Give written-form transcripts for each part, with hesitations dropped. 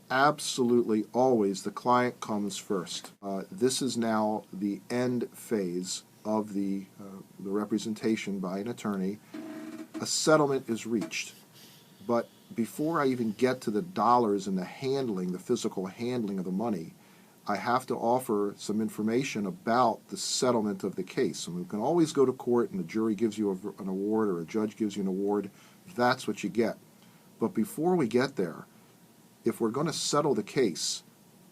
absolutely always the client comes first. This is now the end phase of the representation by an attorney. A settlement is reached, but before I even get to the dollars and the handling, the physical handling of the money, I have to offer some information about the settlement of the case. And we can always go to court and the jury gives you an award or a judge gives you an award. That's what you get. But before we get there, if we're going to settle the case,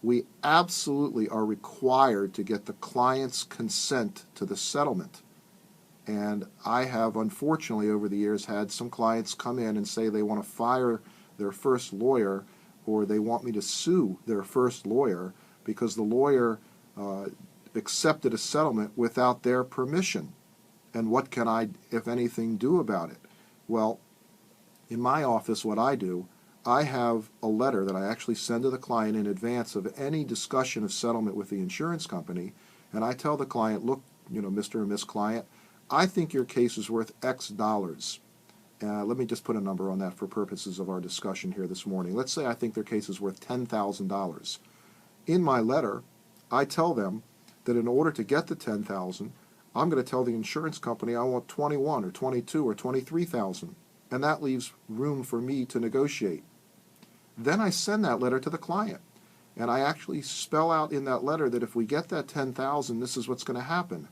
we absolutely are required to get the client's consent to the settlement. And I have, unfortunately, over the years, had some clients come in and say they want to fire their first lawyer or they want me to sue their first lawyer because the lawyer accepted a settlement without their permission. And what can I, if anything, do about it? Well, in my office, what I do, I have a letter that I actually send to the client in advance of any discussion of settlement with the insurance company, and I tell the client, look, Mr. and Miss Client, I think your case is worth X dollars. Let me just put a number on that for purposes of our discussion here this morning. Let's say I think their case is worth $10,000. In my letter, I tell them that in order to get the $10,000, I'm going to tell the insurance company I want 21 or 22 or 23,000, and that leaves room for me to negotiate. Then I send that letter to the client, and I actually spell out in that letter that if we get that $10,000, this is what's going to happen.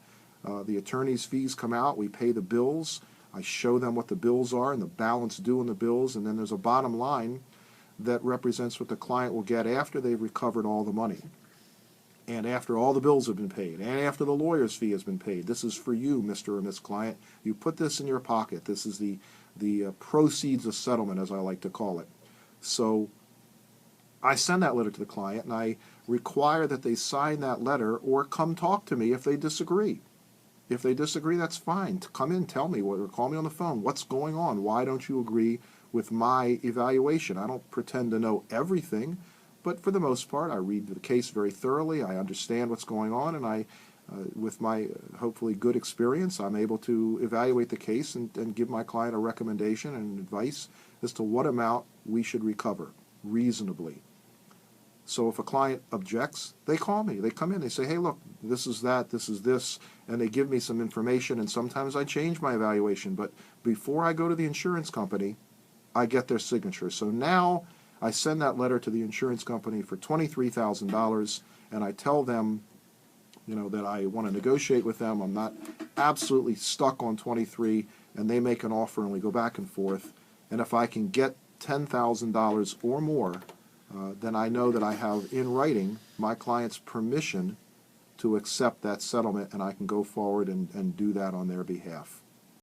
The attorney's fees come out, we pay the bills, I show them what the bills are and the balance due in the bills, and then there's a bottom line that represents what the client will get after they've recovered all the money, and after all the bills have been paid, and after the lawyer's fee has been paid. This is for you, Mr. or Miss Client. You put this in your pocket. This is the proceeds of settlement, as I like to call it. So I send that letter to the client, and I require that they sign that letter or come talk to me if they disagree. If they disagree, that's fine. Come in, tell me, or call me on the phone. What's going on? Why don't you agree with my evaluation? I don't pretend to know everything, but for the most part, I read the case very thoroughly. I understand what's going on, and with my hopefully good experience, I'm able to evaluate the case and give my client a recommendation and advice as to what amount we should recover reasonably. So if a client objects, they call me. They come in, they say, hey, look, this is that, this is this, and they give me some information, and sometimes I change my evaluation. But before I go to the insurance company, I get their signature. So now I send that letter to the insurance company for $23,000, and I tell them, that I want to negotiate with them. I'm not absolutely stuck on 23, and they make an offer, and we go back and forth. And if I can get $10,000 or more, then I know that I have in writing my client's permission to accept that settlement, and I can go forward and do that on their behalf.